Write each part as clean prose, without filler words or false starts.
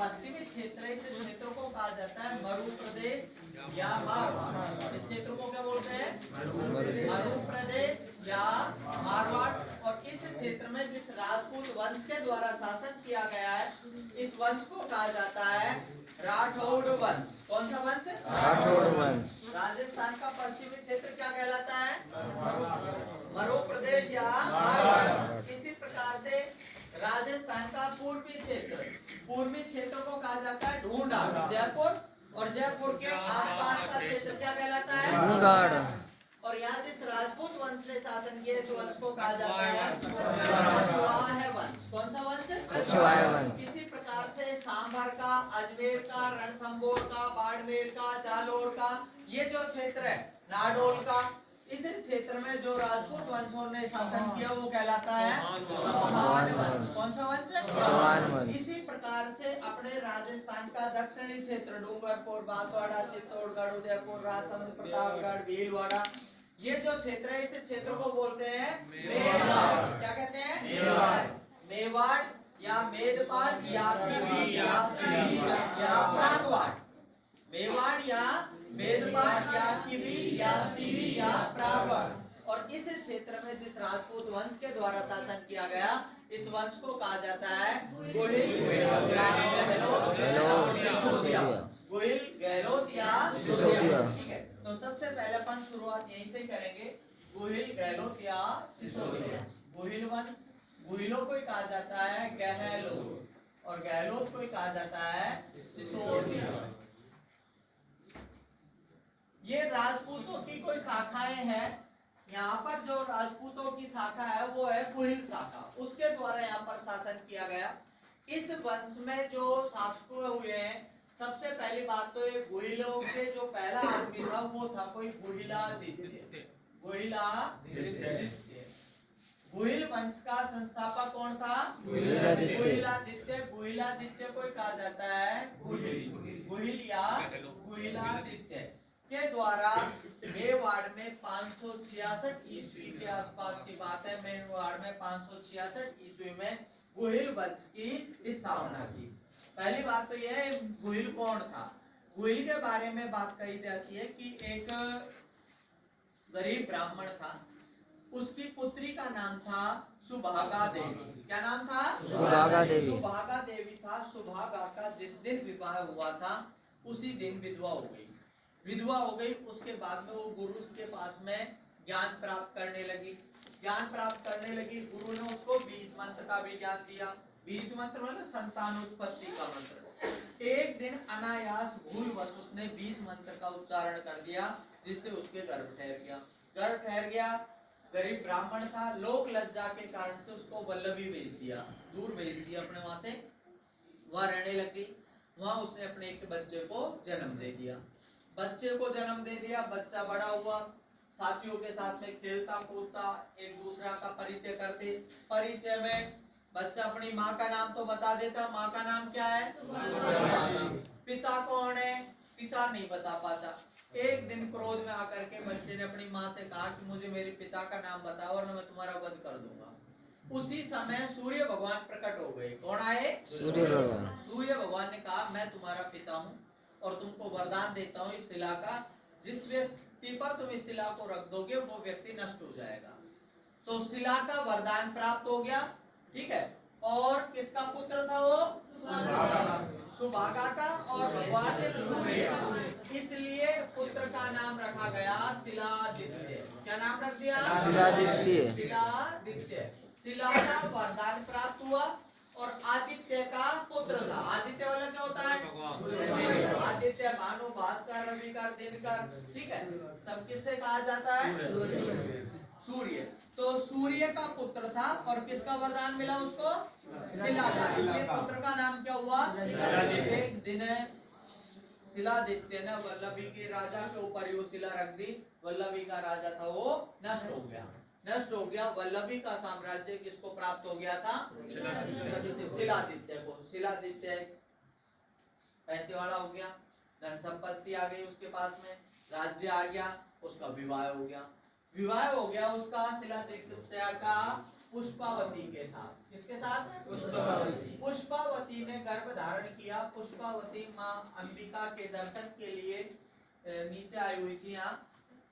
पश्चिमी क्षेत्र, इस क्षेत्र को कहा जाता है मरु प्रदेश या मारवाड़। इस क्षेत्र को क्या बोलते हैं? मरु प्रदेश या मारवाड़। और इस क्षेत्र में जिस राजपूत वंश के द्वारा शासन किया गया है, इस वंश को कहा जाता है राठौड़ वंश। कौन सा वंश? राठौड़ वंश। राजस्थान का पश्चिमी क्षेत्र क्या कहलाता है? मरु प्रदेश या मारवाड़। इसी प्रकार से राजस्थान का पूर्वी क्षेत्र को कहा जाता है ढूंढाड़। जयपुर और जयपुर के आसपास का क्षेत्र क्या कहलाता है? ढूंढाड़। और यहाँ जिस राजपूत वंश ने शासन किया, इस वंश को कहा जाता है अछवाह वंश। कौन सा वंश? अछवाह वंश। इसी प्रकार से सांभर का, अजमेर का, रणथंभौर का, बाड़मेर का, जालोर का, ये जो क्षेत्र है नाडोल का, इस क्षेत्र में जो राजपूत वंशों ने शासन किया वो कहलाता है चौहान वंश। कौन सा वंश? चौहान वंश। इसी प्रकार से अपने राजस्थान का दक्षिणी क्षेत्र डूंगरपुर, बांसवाड़ा, चित्तौड़गढ़, उदयपुर, राजसमंद, प्रतापगढ़, भीलवाड़ा, ये जो क्षेत्र है इस क्षेत्र को बोलते हैं मेवाड़। क्या कहते हैं? मेवाड़ या मेदपाट या किबी या सिबी या प्रागवाड़। मेवाड़ या मेदपाट या किबी या सिबी या प्रागवाड़। और इस क्षेत्र में जिस राजपूत वंश के द्वारा शासन किया गया, इस वंश को कहा जाता है गोहिल, गहलोत या सिसोदिया। ठीक है, तो सबसे पहले अपन शुरुआत यहीं से करेंगे। गोहिल, गहलोत या सिसोदिया। गोहिल वंश, गोहिलों को कहा जाता है गहलोत और गहलोत को कहा जाता है सिसोदिया। ये राजपूतों की कोई शाखाएं हैं। यहाँ पर जो राजपूतों की शाखा है वो है गोहिल शाखा, उसके द्वारा यहाँ पर शासन किया गया। इस वंश में जो शासक हुए हैं, सबसे पहली बात तो ये गोहिलों के जो पहला आदमी था वो था कोई गोहिलादित्य। गोहिल वंश का संस्थापक कौन था? गोहिलादित्य। गोहिलादित्य को कहा जाता है गोहिल या गोहिलादित्य के द्वारा मेवाड़ में 566 ईस्वी के आसपास की बात है। मेवाड़ में 566 ईस्वी में गोहिल वंश की स्थापना की। पहली बात तो यह है गोहिल कौन था। गोहिल के बारे में बात कही जाती है कि एक गरीब ब्राह्मण था, उसकी पुत्री का नाम था सुभागा देवी। क्या नाम था? सुभागा देवी। सुभागा देवी था। सुभागा का जिस दिन विवाह हुआ था उसी दिन विधवा हो गई। विधवा हो गई, उसके बाद में वो गुरु के पास में ज्ञान प्राप्त करने लगी। गुरु ने उसको बीज मंत्र का भी ज्ञान दिया। बीज मंत्र मतलब संतान उत्पत्ति का मंत्र। एक दिन अनायास भूलवश उसने बीज मंत्र का उच्चारण कर दिया, जिससे उसके गर्भ ठहर गया। गरीब ब्राह्मण था, लोक लज्जा के कारण से उसको वल्लभी भेज दिया, दूर भेज दिया अपने वहां से। वहां रहने लगी। वहां उसने अपने एक बच्चे को जन्म दे दिया। बच्चा बड़ा हुआ, साथियों के साथ में खेलता कूदता, एक दूसरा का परिचय करते। परिचय में बच्चा अपनी माँ का नाम तो बता देता। माँ का नाम क्या है? पिता कौन है? पिता नहीं बता पाता। एक दिन क्रोध में आकर के बच्चे ने अपनी माँ से कहा कि मुझे मेरे पिता का नाम बताओ वरना मैं तुम्हारा वध कर दूंगा। उसी समय सूर्य भगवान प्रकट हो गए। कौन आए? सूर्य भगवान। सूर्य भगवान ने कहा मैं तुम्हारा पिता हूँ और तुमको वरदान देता हूँ, इस शिला का जिस व्यक्ति पर तुम इस शिला को रख दोगे वो व्यक्ति नष्ट हो जाएगा। तो शिला का वरदान प्राप्त हो गया। ठीक है, और किसका पुत्र था वो? सुभागा का और भगवान सूर्य का। इसलिए पुत्र का नाम रखा गया शिलादित्य। क्या नाम रख दिया? शिलादित्य। शिला का वरदान प्राप्त हुआ और आदित्य का पुत्र था। आदित्य वाला क्या होता है? आदित्य, भानु, भास्कर, रविकर, दिनकर। ठीक है, सब किससे कहा जाता है? सूर्य। तो सूर्य का पुत्र था और किसका वरदान मिला उसको? शिला का। इसलिए पुत्र का नाम क्या हुआ? एक दिन शिलादित्य ने वल्लभी की राजा के ऊपर यो शिला रख दी। वल्लभी का राजा था वो नष्ट हो गया। वल्लभी का साम्राज्य किसको प्राप्त हो गया था? शिलादित्य को। शिलादित्य पैसे वाला हो गया, धन संपत्ति आ गई उसके पास में, राज्य आ गया, उसका विवाह हो गया उसका। शिलादित्य का पुष्पावती के साथ। किसके साथ? पुष्पावती। पुष्पावती ने गर्भ धारण किया। पुष्पावती माँ अंबिका के दर्शन के लिए नीचे आई हुई थी यहाँ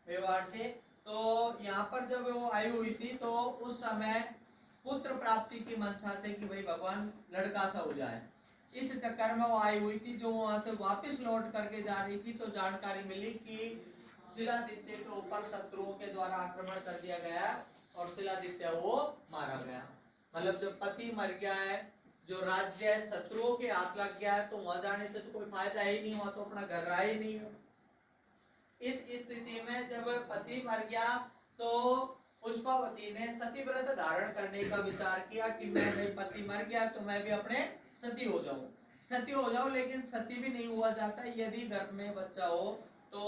मेवाड़ से। तो यहाँ पर जब वो आई हुई थी तो उस समय पुत्र प्राप्ति की मंशा से कि भाई भगवान लड़का सा हो जाए, इस चक्कर में वो आई हुई थी। जो वहां से वापस लौट करके जा रही थी तो जानकारी मिली कि शिलादित्य के ऊपर शत्रुओं के द्वारा आक्रमण कर दिया गया और शिलादित्य वो मारा गया। मतलब जब पति मर गया है, जो राज्य है शत्रुओं के हाथ लग गया है, तो वहां जाने से तो कोई फायदा ही नहीं हुआ, तो अपना घर रहा ही नहीं। इस स्थिति में जब पति मर गया तो पुष्पावती ने सती व्रत धारण करने का विचार किया कि मैं भाई पति मर गया तो मैं भी अपने सती हो जाऊं, सती हो जाऊं। लेकिन सती भी नहीं हुआ जाता। यदि गर्भ में बच्चा हो तो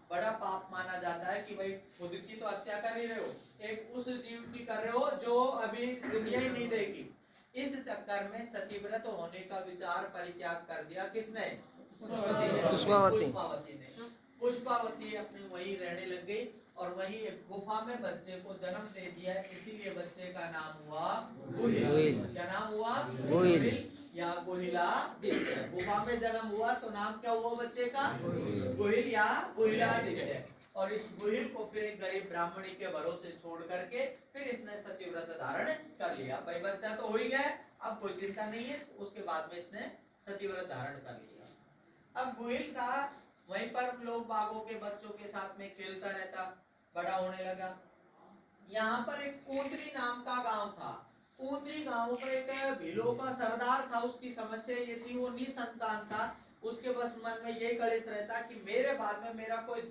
बड़ा पाप माना जाता है कि भाई खुद की तो हत्या कर ही रहे हो, एक उस जीव की कर रहे हो जो अभी दुनिया ही नहीं देगी। इस चक्कर में सती व्रत होने का विचार परित्याग कर दिया। किसने? पुष्पावती ने। पुष्पावती अपनी वहीं रहने लग गई और वहीं एक गुफा में बच्चे को जन्म दे दिया। इसीलिए बच्चे का नाम हुआ गोहिल। क्या नाम हुआ? गोहिल या गोहिलादित्य। गुफा में जन्म हुआ तो नाम क्या हुआ बच्चे का? गोहिल या गोहिलादित्य। और इस गोहिल को फिर एक गरीब ब्राह्मणी के भरोसे छोड़ करके फिर इसने सती व्रत धारण कर लिया। भाई बच्चा तो हो ही गया, अब कोई चिंता नहीं है। उसके बाद में इसने सती व्रत धारण कर लिया। अब गोहिल था, वहीं पर लोग बागों के बच्चों के साथ में खेलता रहता, बड़ा होने लगा। यहाँ पर एक कुंदरी नाम का गांव था। कुंदरी गांव पर एक भीलों का सरदार था। उसकी समस्या ये थी, वो निसंतान था। उसके बस मन में ये कलेश रहता कि मेरे बाद में मेरा कोई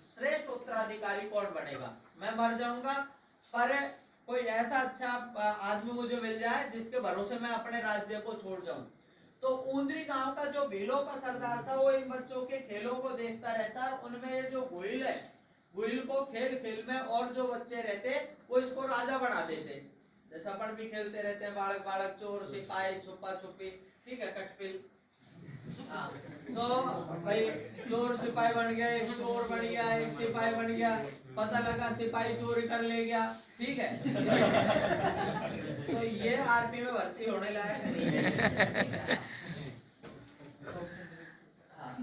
श्रेष्ठ उत्तराधिकारी कौन बनेगा। मैं मर जाऊंगा पर कोई ऐसा अच्छा आदमी मुझे मिल जाए जिसके भरोसे मैं अपने राज्य को छोड़ जाऊं। तो ऊंदरी गांव का जो भीलों का सरदार था वो इन बच्चों के खेलों को देखता रहता है। उनमें ये जो गोहिल है, गोहिल को खेल खेल में और जो बच्चे रहते वो इसको राजा बना देते। जैसा अपन भी खेलते रहते हैं, बालक बालक, चोर सिपाही, छुपा छुपी, ठीक है, कटपिल। हाँ, तो भाई चोर सिपाही बन गया, एक चोर बन गया, एक सिपाही बन गया। पता लगा सिपाही चोरी कर ले गया, ठीक है। तो ये आर्मी में भर्ती होने लायक नहीं है। हाँ,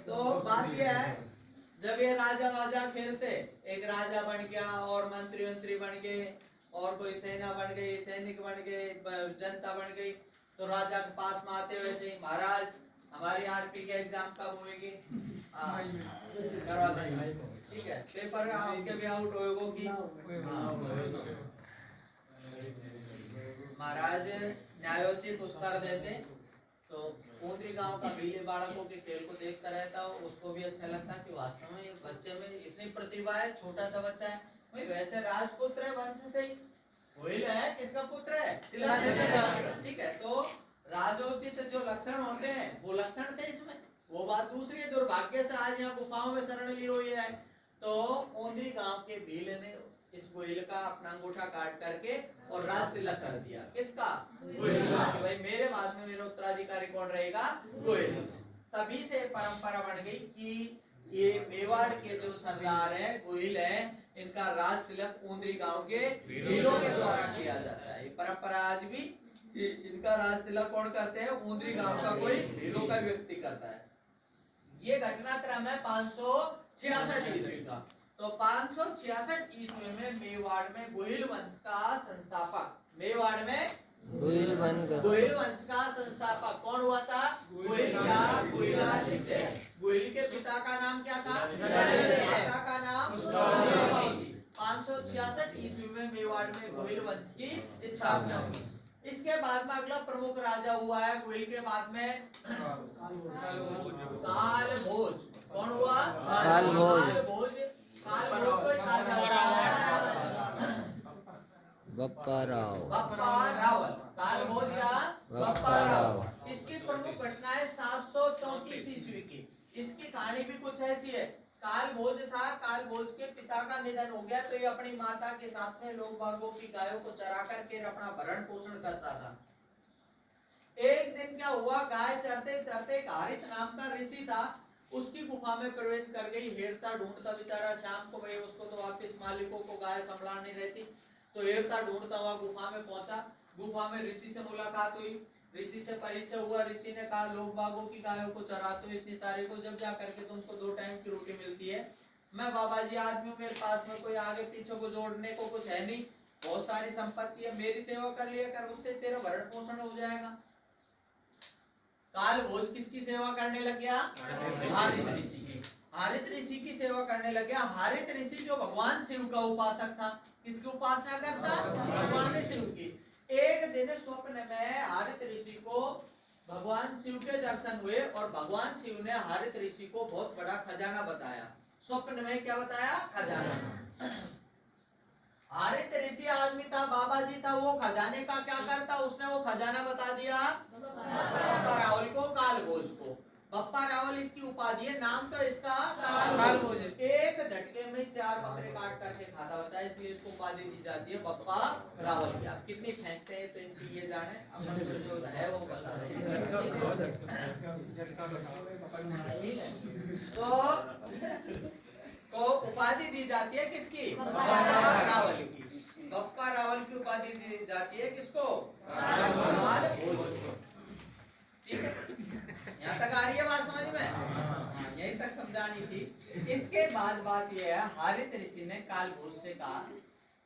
तो बात ये है, जब ये राजा राजा खेलते, एक राजा बन गया और मंत्री मंत्री बन गए और कोई सेना बन गई, सैनिक बन गए, जनता बन गई। तो राजा के पास में आते वैसे महाराज हमारी आरपी के एग्जाम कब होएगी? करवा देंगे, ठीक है, पेपर आपके भी आउट होएगो कि महाराज न्यायोचित उत्तर देते। तो ऊंदरी गांव का भीले बालकों के खेल को देखता रहता, उसको भी अच्छा लगता कि वास्तव में बच्चे में इतनी प्रतिभा है, छोटा सा बच्चा है। भाई वैसे राजपुत्र है, वंश से ही गोहिल है, किसका पुत्र है? शिलादित्य, ठीक है। तो राजोचित जो लक्षण होते हैं वो लक्षण थे इसमें। वो बात दूसरी है, दुर्भाग्य से आज यहाँ गुफाओं में शरण ली हुई है। तो ऊंदरी गांव के भील ने इस गोहिल का अपना अंगूठा काट करके और राज तिलक कर दिया। किसका? गोहिल का। कि भाई मेरे बाद में मेरा उत्तराधिकारी कौन रहेगा? गोहिल। तभी से परंपरा बन गई कि ये मेवाड़ के जो सरदार है, गोहिल है, इनका राज तिलक ऊंदरी गांव के भीलों के द्वारा किया जाता है। ये परंपरा आज भी कि इनका राज तिलक कौन करते हैं? ऊंदरी गांव का कोई भीलों का व्यक्ति करता है। ये घटनाक्रम है 566 ईस्वी का। तो 566 ईस्वी में मेवाड़ में गोहिल वंश का संस्थापक, मेवाड़ में गोहिल वंश का संस्थापक कौन हुआ था? गोहिल या गोहिलादित्य। गोहिल के पिता का नाम क्या था? माता का नाम पुष्पावती। 566 ईस्वी में मेवाड़ में गोहिल वंश की स्थापना हुई। इसके बाद में अगला प्रमुख राजा हुआ है गोहिल के बाद में कालभोज। कौन हुआ? कालभोज। कालभोज को कहा जाता है बप्पा रावल। कालभोज या बप्पा रावल। इसकी प्रमुख घटनाएं 734 ईस्वी की। इसकी कहानी भी कुछ ऐसी है। कालभोज था, कालभोज के पिता का निधन हो गया तो ये अपनी माता के साथ में लोग बागों की गायों को चरा करके अपना भरण पोषण करता था। एक दिन क्या हुआ, गाय चरते चरते एक हारित नाम का ऋषि था, उसकी गुफा में प्रवेश कर गई। हेरता ढूंढता बेचारा शाम को, भाई उसको तो वापस मालिकों को गाय संभालनी रहती। तो एरता ढूंढता हुआ गुफा में पहुंचा। गुफा में ऋषि से मुलाकात हुई, ऋषि से परिचय हुआ। ऋषि ने कहा लोग बागों की गायों को चराते हो इतनी सारी को, जब जा करके तुमको 2 टाइम की रोटी मिलती है। मैं बाबा जी आदमी हूँ, मेरे पास में कोई आगे पीछे को जोड़ने को कुछ है नहीं, बहुत सारी संपत्ति है, मेरी सेवा कर लिया कर, उससे तेरा भरण पोषण हो जाएगा। काल भोज किसकी सेवा करने लग गया? हारित ऋषि की। हारित ऋषि की सेवा करने लग गया। हारित ऋषि जो भगवान शिव का उपासक था, किसकी उपासना करता? भगवान शिव की। एक दिन स्वप्न में हारित ऋषि को भगवान शिव के दर्शन हुए और भगवान शिव ने हारित ऋषि को बहुत बड़ा खजाना बताया। स्वप्न में क्या बताया? खजाना। हारित ऋषि आदमी था, बाबा जी था, वो खजाने का क्या करता? उसने वो खजाना बता दिया बप्पा रावल को, काल भोज को। बप्पा रावल इसकी उपाधि है, नाम तो इसका काल भोज। एक झटके में 4 बकरे काट करके खाता होता है, इसलिए इसको उपाधि दी जाती है बप्पा रावल की। आप कितनी फेंकते हैं तो इनकी ये जाने, अपन को जो है वो बता रहे हैं। तो उपाधि दी जाती है किसकी? बप्पा रावल की। बप्पा रावल की उपाधि दी जाती है किसको? काल भोज को। ठीक है, यहाँ तक आ रही है बात समझ में? हाँ, यहीं तक समझानी थी। इसके बाद बात यह है, हारित ऋषि ने काल भोज से कहा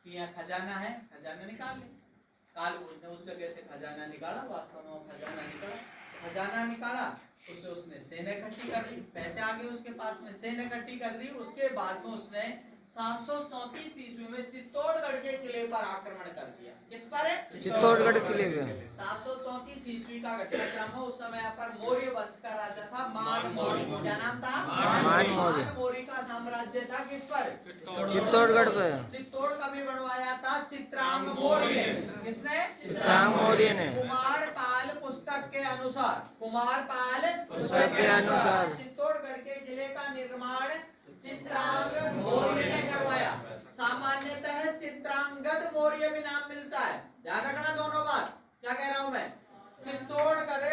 कि यहाँ खजाना है, खजाना निकाल ले। काल भोज ने उस जगह से खजाना निकाला, वास्तव में वो खजाना निकाला। खजाना निकाला, उससे उसने सेना इकट्ठी कर ली, पैसे आ गए उसके पास में, सेना इकट्ठी कर दी। उसके बाद में उसने 734 ईस्वी में चित्तौड़गढ़ के किले पर आक्रमण कर दिया। किस पर? चित्तौड़गढ़ किले पे। 734 ईस्वी का घटनाक्रम है। उस समय पर मौर्य वंश का राजा था मान मौर्य। क्या नाम था? मान मौर्य। मान मौर्य का साम्राज्य था किस पर? चित्तौड़गढ़ पे। चित्तौड़ कभी बनवाया था? चित्रांग मौर्य। किसने? चित्रांग मौर्य ने। कुमार पाल पुस्तक के अनुसार, कुमार पाल पुस्तक के अनुसार चित्तौड़गढ़ के किले का निर्माण चित्रांग मौर्य ने करवाया। सामान्यतः चित्रांगद मौर्य भी नाम मिलता है, ध्यान रखना दोनों बात। क्या कह रहा हूं मैं? चित्तौड़गढ़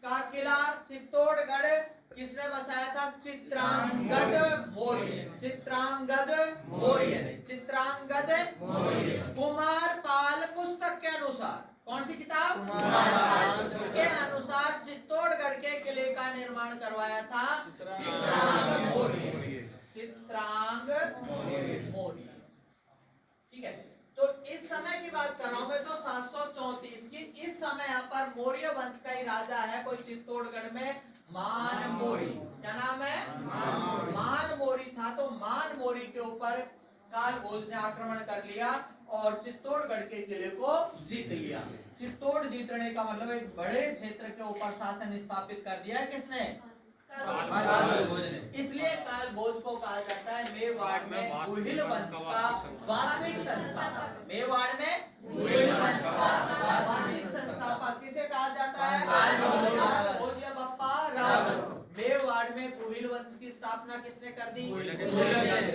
का किला चित्तौड़गढ़ किसने बसाया था? चित्रांगद मौर्य। चित्रांगद मौर्य ने, चित्रांगद मौर्य। कुमार पाल पुस्तक के अनुसार, कौन सी किताब? के अनुसार चित्तौड़गढ़ के किले का निर्माण करवाया था चित्रांग मौर्य। चित्रांग मौर्य। ठीक है, तो इस समय की बात कर रहा हूं मैं, तो 734 की। इस समय यहाँ पर मौर्य वंश का ही राजा है कोई चित्तौड़गढ़ में, मान मौर्य। क्या नाम है? मान मौर्य था। तो मान मौर्य के ऊपर काल भोज ने आक्रमण कर लिया और चित्तौड़गढ़ के किले को जीत लिया। चित्तौड़ जीतने का मतलब एक बड़े क्षेत्र के ऊपर शासन स्थापित कर दिया। किसने? काल भोज ने। इसलिए काल भोज को कहा जाता है मेवाड़ में गुहिल वंश का वास्तविक संस्थापक। मेवाड़ में गुहिल वंश का वास्तविक संस्थापक किसे कहा जाता है? काल भोज या बप्पा रावल। मेवाड़ में गुहिल वंश की स्थापना किसने कर दी?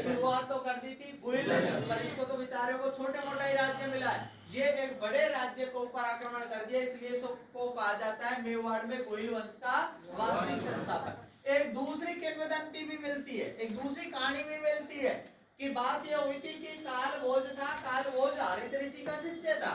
शुरुआत तो कर दी थी गुहिल, पर इसको तो बेचारे को छोटे मोटा ही राज्य मिला है। ये एक बड़े राज्य को ऊपर आक्रमण कर दिया, इसलिए इसको कहा जाता है मेवाड़ में गुहिल वंश का वास्तविक संस्थापक। एक दूसरी किंवदंती भी मिलती है, एक दूसरी कहानी भी मिलती है कि बात यह हुई थी कि काल भोज था, काल भोज हारित ऋषि का शिष्य था।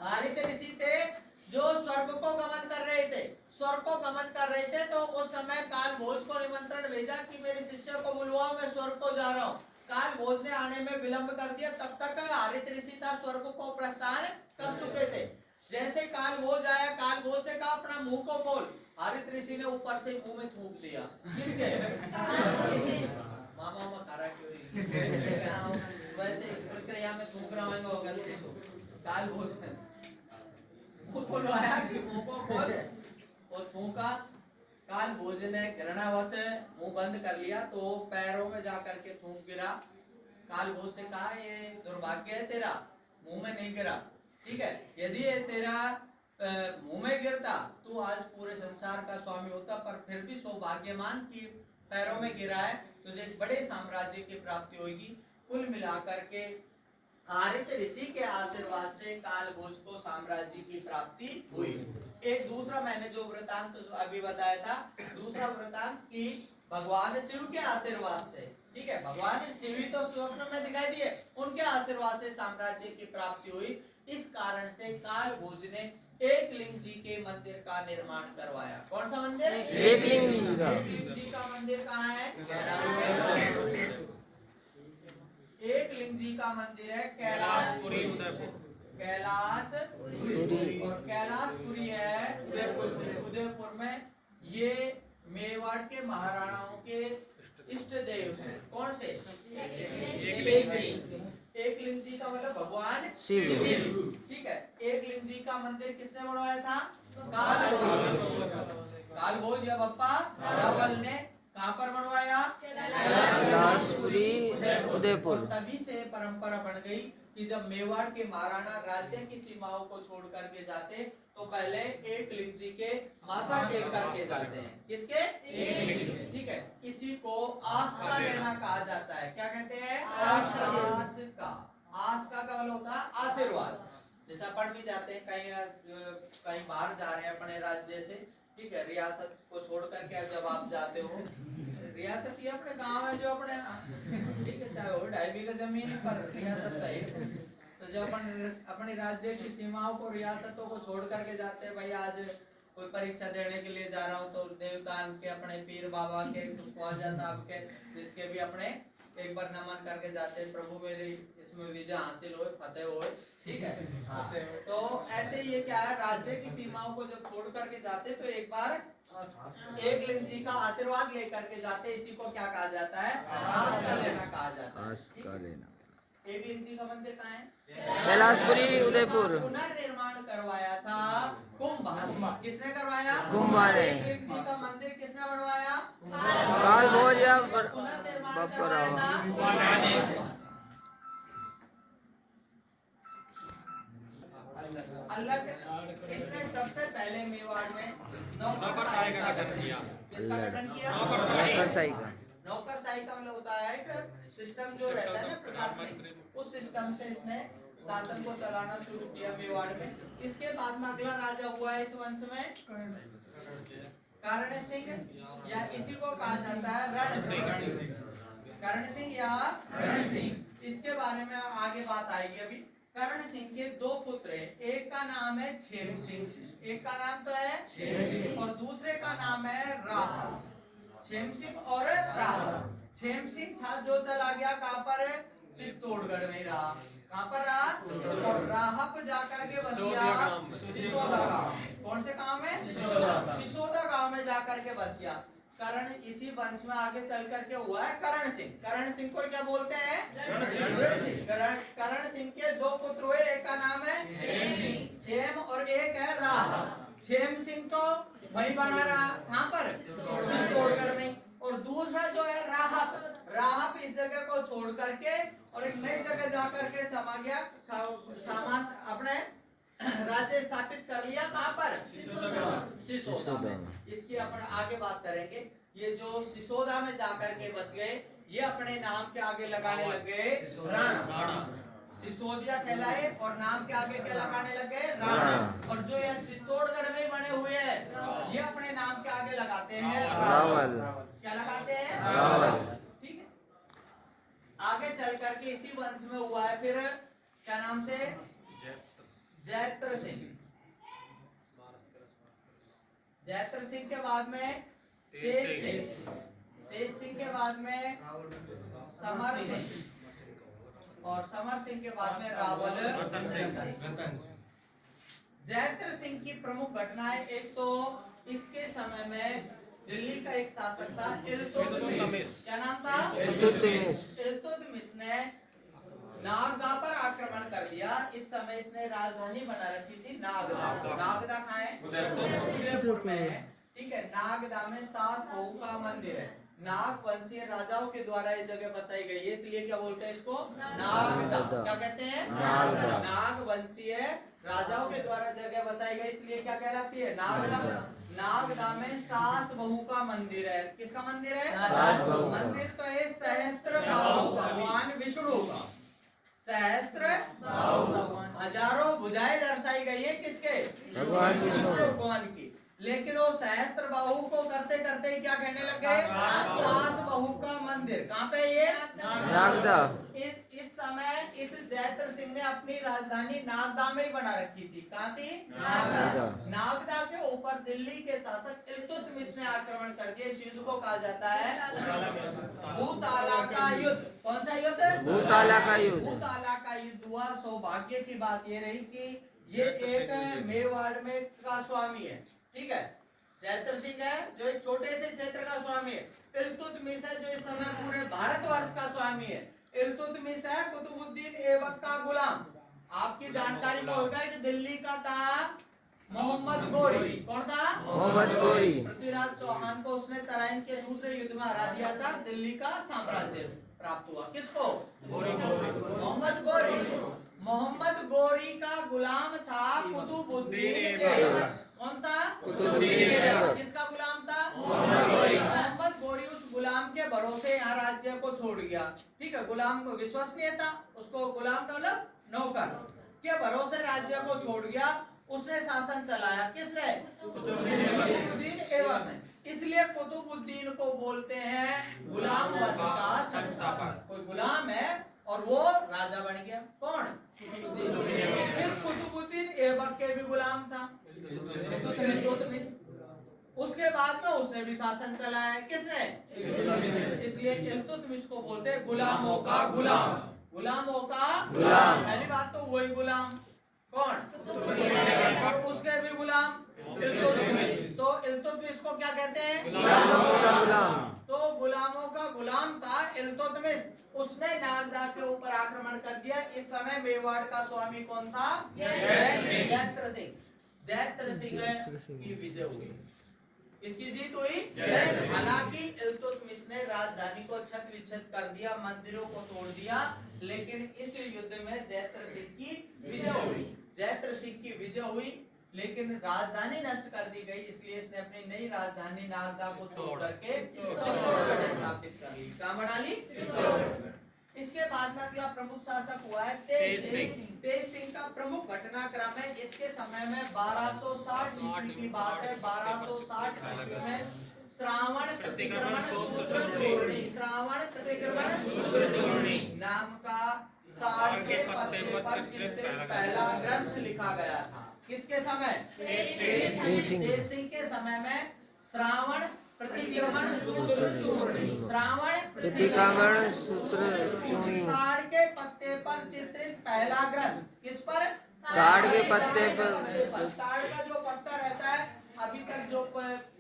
हारित ऋषि थे जो स्वर्ग को गमन कर रहे थे, स्वर्ग को गमन कर रहे थे। तो उस समय काल भोज को निमंत्रण भेजा कि मेरे शिष्य को बुलवाओ, मैं स्वर्ग को जा रहा हूँ। काल भोज ने आने में विलंब कर दिया, तब तक हारित ऋषि था स्वर्ग को प्रस्थान कर चुके थे। जैसे काल भोज आया, काल भोज से कहा अपना मुंह को खोल। हारित ऋषि ने ऊपर से मुंह में थूक दिया। किसके? मामा खारा क्यों? वैसे प्रक्रिया में थूक रहा हूँ गलती से। काल भोज ने मुंह खुलवाया कि मुंह को खोल, और थूका। काल भोज ने घृणावश मुंह बंद कर लिया तो पैरों में जाकर के थूक गिरा। काल भोज से कहा ये दुर्भाग्य है तेरा, मुंह में नहीं गिरा। ठीक है, यदि ये तेरा मुंह में गिरता तो आज पूरे संसार का स्वामी होता, पर फिर भी सौभाग्यमान कि पैरों में गिरा है, तुझे एक बड़े साम्राज्य की प्राप्ति होगी। कुल मिलाकर के हारित ऋषि के आशीर्वाद से कालभोज को साम्राज्य की प्राप्ति हुई। एक दूसरा मैंने जो वृतांत अभी बताया था, दूसरा वृतांत की भगवान शिव के आशीर्वाद से, ठीक है, भगवान शिव ही तो स्वप्न में दिखाई दिए, उनके आशीर्वाद से साम्राज्य की प्राप्ति हुई। इस कारण से कालभोज ने एकलिंग जी के मंदिर का निर्माण करवाया। कौन सा मंदिर? एकलिंग जी का। एकलिंग जी का मंदिर कहाँ है? एकलिंग जी का मंदिर है कैलाशपुरी उदयपुर। कैलाशपुरी और कैलाशपुरी है उदयपुर में। ये मेवाड़ के महाराणाओं के इष्ट देव हैं। कौन से? एकलिंग जी का मतलब भगवान शिव। ठीक है। एकलिंग जी का मंदिर किसने बनवाया था? कालभोज। कालभोज या बप्पा रावल ने कहाँ पर बनवाया? कैलाशपुरी उदयपुर। और तभी से परंपरा बन गई कि जब मेवाड़ के महाराणा राज्य की सीमाओं को छोड़ करके जाते तो पहले एकलिंग जी के माथा टेक करके जाते हैं। किसके? ठीक है। इसी को आस्का लेना कहा जाता है। क्या कहते हैं? आस्का। आस्का का मतलब होता है आशीर्वाद। जैसे अपन भी जाते हैं कहीं बाहर जा रहे हैं अपने राज्य से, ठीक है, रियासत को छोड़ करके जब आप जाते हो, रियासत ही अपने गांव है जो अपने, ठीक है, चाहे वो 2.5 बीघा जमीन पर रियासत है। तो जब अपन अपने राज्य की सीमाओं को, रियासतों को छोड़ करके जाते हैं, भाई आज कोई परीक्षा देने के लिए जा रहा हूँ तो देवतान के, अपने पीर बाबा के, ख्वाजा साहब के, जिसके भी अपने एक बार नमन करके जाते हैं, प्रभु मेरी इसमें विजय हासिल हो, फतेह हो, ठीक है। हाँ। तो ऐसे ये क्या है, राज्य की सीमाओं को जब छोड़ करके जाते तो एक बार एकलिंग जी का आशीर्वाद लेकर के जाते। इसी को क्या कहा जाता है? आस्का लेना कहा जाता है। आस्का लेना। एकलिंग जी का मंदिर कहाँ है? कैलाशपुरी उदयपुर। पुनर्निर्माण करवाया था कुंभ। किसने करवाया? कुंभ ने। एकलिंग जी का मंदिर किसने बनवाया? कालभोज या पुनर्निर्माण बप्पा करवाया रावल। था अल्लट। इसने सबसे पहले मेवाड़ में नौकरशाही का गठन किया। किसका गठन किया? नौकरशाही का। नौकरशाही का मतलब होता है एक सिस्टम जो रहता है ना प्रशासनिक, उस सिस्टम से इसने शासन को चलाना शुरू किया मेवाड़ में। इसके बाद में अगला राजा हुआ है इस वंश में कर्ण सिंह, या इसी को कहा जाता है रण सिंह। कर्ण सिंह या रण सिंह, इसके बारे में आगे बात आएगी। अभी कर्ण सिंह के 2 पुत्र हैं, एक का नाम है छेम सिंह, एक का नाम तो है छेम सिंह, और दूसरे का नाम है राह। छेम सिंह और राह। छेम सिंह था जो चला गया कहां पर? चित्तौड़गढ़ में रहा। कहां पर रहा? और राहप जाकर के बस गया सिसोदा गांव। कौन से गांव में? सिसोदा गांव में जाकर के बस गया। कर्ण इसी वंश में आगे चल करके हुआ है कर्ण सिंह। कर्ण सिंह को क्या बोलते हैं? रण सिंह। कर्ण सिंह के 2 पुत्र हुए, एक का नाम है छेम और एक है राह। छेम सिंह तो वहीं बना रहा, कहां पर? चित्तौड़गढ़ में। और दूसरा जो है राहप, राहप इस जगह को छोड़ करके और एक नई जगह जाकर के समा गया, सामान अपने राज्य स्थापित कर लिया। कहां पर? सिसोदा में। इसकी अपन आगे बात करेंगे। ये जो सिसोदा में जाकर के बस गए, ये अपने नाम के आगे लगाने लग गए राणा। सिसोदिया कहलाए और नाम के आगे क्या लगाने लग गए? राणा। और जो ये चित्तौड़गढ़ में बने हुए हैं, ये अपने नाम के आगे लगाते हैं रावल। क्या लगाते हैं? रावल। ठीक है। आगे चल करके इसी वंश में हुआ है फिर क्या नाम से? जैत्र सिंह। जैत्र सिंह के बाद में तेज सिंह। तेज सिंह के बाद में समर सिंह, और समर सिंह के बाद में रावल रतन सिंह। जैत्र सिंह की प्रमुख घटनाएं, एक तो इसके समय में दिल्ली का एक शासक था इल्तुतमिश। क्या नाम था? इल्तुतमिश। इल्तुतमिश ने नागदा पर आक्रमण कर दिया। इस समय इसने राजधानी बना रखी थी नागदा। नागदा कहाँ है? उदयपुर में है। ठीक है। नागदा में सास बहू का मंदिर है। नाग वंशीय राजाओं के द्वारा ये जगह बसाई गई है, इसलिए क्या बोलते हैं इसको? नागदा। क्या कहते हैं? नागदा। नाग वंशीय राजाओं के द्वारा जगह बसाई गई, इसलिए क्या कहलाती है? नागदा। नागदा में सास बहू का मंदिर है। किसका मंदिर है? सास बहू। मंदिर तो है सहस्त्र बाहु भगवान विष्णु का। सहस्त्र हजारों भुजाएं दर्शाई गई है किसके? भगवान विष्णु। भगवान की। लेकिन वो सहस्त्र बाहु को करते करते ही क्या कहने लग गए? सास बहू का मंदिर। कहाँ पे ये? नागदा। इस समय इस जयद्रथ सिंह ने अपनी राजधानी नागदा में ही बना रखी थी। कहाँ थी? नागदा। नागदा के ऊपर दिल्ली के शासक इल्तुतमिश ने आक्रमण कर दिया। इस युद्ध को कहा जाता है भूताला का युद्ध। कौन सा युद्ध? भूताला का युद्ध। भूताला का युद्ध हुआ। सौभाग्य की बात ये रही कि ये एक मेवाड़ में का स्वामी है। ठीक है, जयद्रथ सिंह है जो एक छोटे से क्षेत्र का स्वामी है। इल्तुतमिश है जो इस समय पूरे भारतवर्ष का स्वामी है। इल्तुतमिश है कुतुबुद्दीन ऐबक का गुलाम। आपकी जानकारी में होगा कि दिल्ली का था मोहम्मद गोरी। कौन था? मोहम्मद गोरी। पृथ्वीराज चौहान को उसने तराइन के दूसरे युद्ध में हरा दिया था। दिल्ली का साम्राज्य प्राप्त हुआ। किसको? मोहम्मद गोरी। मोहम्मद गोरी का गुलाम था कुतुबुद्दीन ऐबक। कौन था? कुतुबुद्दीन ऐबक। किसका गुलाम था? मोहम्मद गोरी उस गुलाम के भरोसे यहाँ राज्य को छोड़ गया। ठीक है, गुलाम को विश्वसनीय था, उसको गुलाम का मतलब नौकर के भरोसे राज्य को छोड़ गया। उसने शासन चलाया। किसने? कुतुबुद्दीन ऐबक ने। इसलिए कुतुबुद्दीन को बोलते हैं गुलाम वंश का संस्थापक। कोई गुलाम है और वो राजा बन गया। कौन? फिर कुतुबुद्दीन ऐबक के भी गुलाम था इल्तुतमिश। उसके बाद में उसने भी शासन चलाया। किसने? इसलिए इल्तुतमिश को बोलते हैं गुलामों का गुलाम। गुलामों का गुलाम। पहली बात तो वही गुलाम। कौन? और उसके भी गुलाम इल्तुतमिश। तो इल्तुतमिश को क्या कहते हैं? गुलामों का गुलाम। तो गुलामों का गुलाम था इल्तुतमिश। उसने नागदा के ऊपर आक्रमण कर दिया। इस समय मेवाड़ का स्वामी कौन था? जयद्रथ सिंह। जयद्रथ सिंह की विजय हुई। इसकी जीत हुई। हालांकि इल्तुतमिश ने राजधानी को छत विच्छेद कर दिया, मंदिरों को तोड़ दिया, लेकिन इस युद्ध में जयद्रथ सिंह की विजय हुई। जयद्रथ सिंह की विजय हुई, लेकिन राजधानी नष्ट कर दी गई। इसलिए इसने अपनी नई राजधानी नागदा को छोड़ करके चित्तौड़गढ़ स्थापित कर ली। कहाँ बना ली? चित्तौड़गढ़। इसके बाद में अगला प्रमुख शासक हुआ है तेज सिंह। तेज सिंह का प्रमुख घटनाक्रम है। इसके समय में 1260 ईस्वी की बात है। 1260 ईस्वी में श्रावण प्रतिक्रमण सूत्र जोड़नी, श्रावण प्रतिक्रमण सूत्र जोड़नी नाम का ताड़ के पत्ते पर चित्रित पहला ग्रंथ लिखा गया था। किसके समय? तेज सिंह के समय में श्रावण प्रतिक्रमण सूत्र चूर्णी, श्रावण प्रतिक्रमण सूत्र चूर्णी। ताड़ के पत्ते पर चित्रित पहला ग्रंथ। किस पर? ताड़ के पत्ते पर। ताड़ का जो पत्ता रहता है, अभी तक जो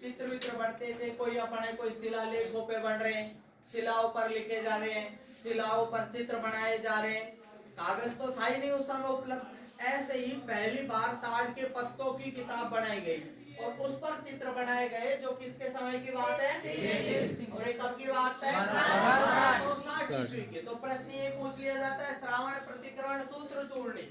चित्र वित्र बनते थे, कोई अपने कोई शिलालेखों पे बन रहे हैं, शिलाओं पर लिखे जा रहे हैं, शिलाओं पर चित्र बनाए जा रहे हैं। कागज तो था ही नहीं उस समय उपलब्ध। ऐसे ही पहली बार ताड़ के पत्तों की किताब बनाई गई और उस पर चित्र बनाए गए, जो किसके समय की बात है? और एक कब की बात है? 1260 ईस्वी की। तो प्रश्न ये पूछ लिया जाता है, श्रावण प्रतिक्रमण सूत्र चूर्णी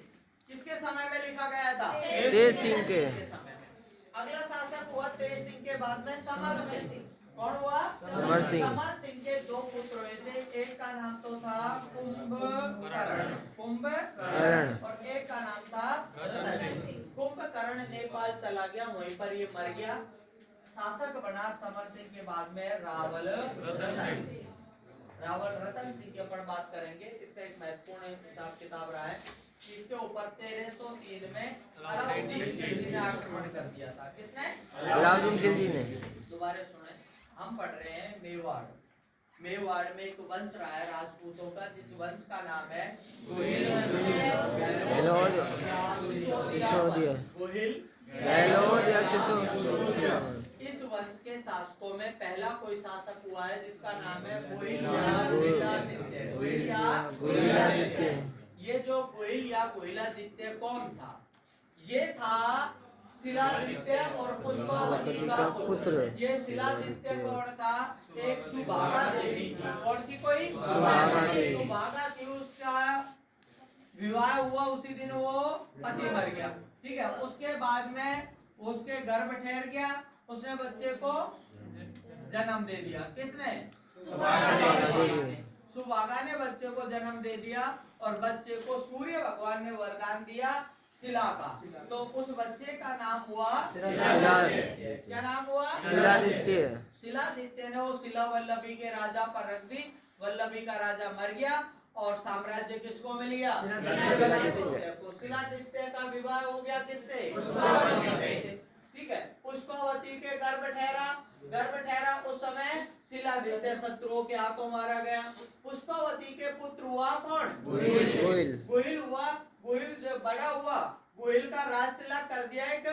किसके समय में लिखा गया था? तेज सिंह के समय में। अगला शासक हुआ तेज सिंह के बाद में समर सिंह। कौन हुआ? समर सिंह। समर सिंह के दो पुत्र हुए थे। एक का नाम तो था कुंभकर्ण, कुंभकर्ण, और एक का नाम था रतन सिंह। कुंभकर्ण नेपाल चला गया, वहीं पर ये मर गया। शासक बना समर सिंह के बाद में रावल रतन सिंह। रावल रतन सिंह की अपन बात करेंगे। इसका एक महत्वपूर्ण हिसाब किताब रहा है। इसके ऊपर 1303 में अलाउद्दीन खिलजी ने आक्रमण कर दिया था। किसने? अलाउद्दीन खिलजी ने। दोबारा सुने, हम पढ़ रहे हैं मेवाड़। मेवाड़ में एक वंश रहा है राजपूतों का, जिस वंश का नाम है गोहिल। इस वंश के शासकों में पहला कोई शासक हुआ है जिसका नाम है गोहिल या गोहिलादित्य। गोहिल या गोहिलादित्य। ये जो गोहिल या गोहिलादित्य कौन था? ये था शिलादित्य और पुष्पावती का पुत्र। ये शिलादित्य कौन था? एक सुभागा देवी थी। कौन थी? कोई सुभागा थी। उसका विवाह हुआ, उसी दिन वो पति मर गया। ठीक है, उसके बाद में उसके गर्भ ठहर गया, उसने बच्चे को जन्म दे दिया। किसने? सुभागा ने बच्चे को जन्म दे दिया और बच्चे को सूर्य भगवान ने वरदान दिया शिला का, तो उस बच्चे का नाम हुआ शिलादित्य। क्या नाम हुआ? शिलादित्य। शिलादित्य ने वो शिला वल्लभी के राजा पर रख दी। वल्लभी का राजा मर गया और साम्राज्य किसको मिल गया? शिलादित्य को। शिलादित्य का विवाह हो गया किससे? ठीक है, पुष्पावती के गर्भ ठहरा। उस समय शिलादित्य शत्रुओं के हाथों मारा गया। पुष्पावती के पुत्र हुआ कौन? गुहिल हुआ। गुहिल जब बड़ा हुआ, गुहिल का राज तिलक कर दिया एक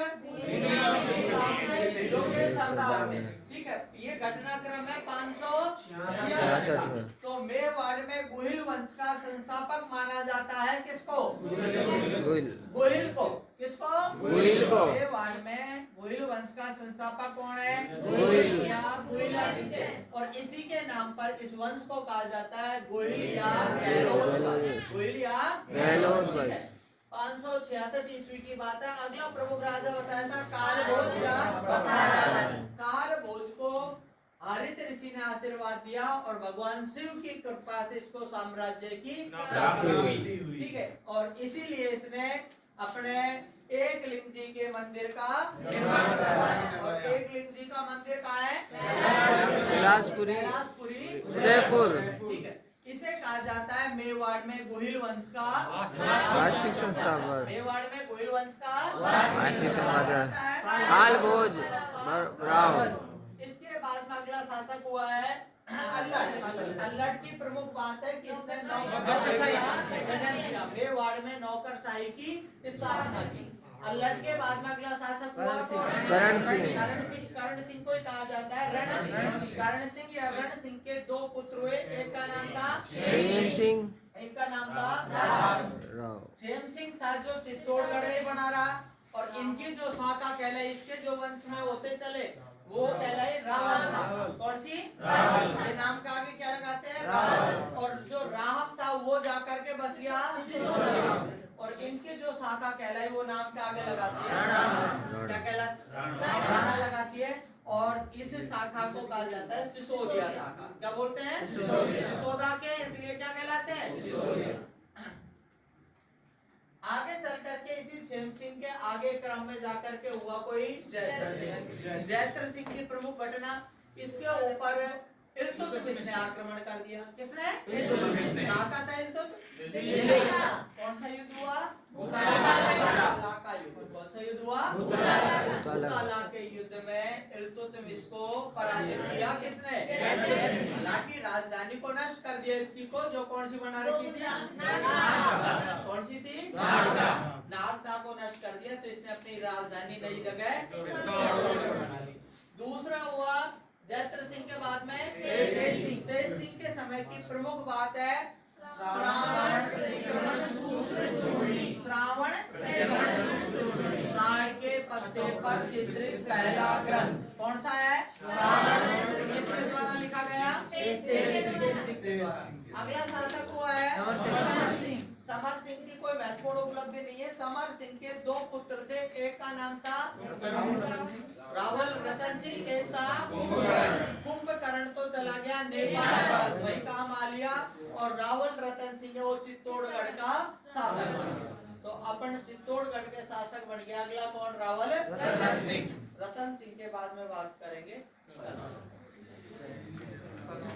भेड़ों के सरदार ने। ठीक है, ये घटनाक्रम है 566 में। तो मेवाड़ में गुहिल वंश का संस्थापक माना जाता है किसको? गुहिल को। किसको? गुहिल को। मेवाड़ में गुहिल वंश का संस्थापक कौन है? गुहिल आदित्य। और इसी के नाम पर इस वंश को कहा जाता है गुहिल या गहलोत वंश। 566 ईस्वी की बात है। अगला प्रमुख राजा बताया था कालभोज या कालभोज को हरित ऋषि ने आशीर्वाद दिया और भगवान शिव की कृपा से इसको साम्राज्य की प्राप्ति हुई। ठीक है, और इसीलिए इसने अपने एकलिंग जी के मंदिर का निर्माण करवाया। और एकलिंग जी का मंदिर कहाँ है? कैलाशपुरी उदयपुर। ठीक है, इसे कहा जाता है मेवाड़ में गुहिल वंश का वास्तविक संस्थापक। मेवाड़ में गुहिल वंश का वास्तविक संस्थापक कालभोज राव। इसके बाद में अगला शासक हुआ है अल्लट। अल्लट की प्रमुख बात है कि इसने नौकरशाही का गठन किया, मेवाड़ में नौकरशाही की स्थापना की। अल्लट के बाद में अगला शासक हुआ कौन? करण सिंह को कहा जाता है रण सिंह। करण सिंह या रण सिंह के दो पुत्र हुए, एक का नाम था क्षेम सिंह, एक का नाम था राव। क्षेम सिंह था जो चित्तौड़गढ़ में बना रहा, और इनकी जो शाखा कहलाई, इसके जो वंश में होते चले वो कहलाई रावण शाखा। कौन सी? रावण। ये नाम का आगे क्या लगाते हैं? रावण। और जो राहब था वो जाकर के बस गया सिसोदिया, और इनकी जो शाखा कहलाई वो नाम के आगे लगाती है राणा। क्या कहलाती? राणा लगाती है। और इस शाखा को कहा जाता है सिसोदिया शाखा। क्या बोलते हैं? सिसोदा के, इसलिए क्या कहलाते हैं? सिसोदिया। आगे चल करके इसी क्षेम सिंह के आगे क्रम में जाकर के हुआ कोई जयद्रथ सिंह। जयद्रथ सिंह की प्रमुख घटना, इसके ऊपर इल्तुतमिश ने आक्रमण कर दिया। किसने? इल्तुतमिश। कहाँ का था इल्तुतमिश? कौन सा युद्ध हुआ? बुताला का युद्ध। कौन सा युद्ध हुआ? बुताला के युद्ध में इल्तुतमिश को पराजित किया किसने? हालांकि राजधानी को नष्ट कर दिया इसकी को, जो कौन सी बना रखी थी? कौन सी थी? नागदा को नष्ट कर दिया, तो इसने अपनी राजधानी नई जगह बना ली। दूसरा हुआ जयद्रथ सिंह के बाद में तेज सिंह के समय की प्रमुख बात है श्रावण प्रतिक्रमण सूत्र चूर्णी। श्रावण ताड़ के पत्ते पर चित्रित पहला ग्रंथ कौन सा है? किसके द्वारा लिखा गया? तेज सिंह के द्वारा। अगला शासक हुआ है समर सिंह। समर सिंह की कोई महत्वपूर्ण उपलब्धि नहीं है। समर सिंह के दो पुत्र थे, एक का नाम था रावल रतन सिंह, एक था कुंभकर्ण। तो चला गया नेपाल, वही काम आ लिया, और रावल रतन सिंह वो चित्तौड़गढ़ का शासक बन गया। तो अपन चित्तौड़गढ़ के शासक बन गया। अगला कौन? रावल रतन सिंह। रतन सिंह के बाद में बात करेंगे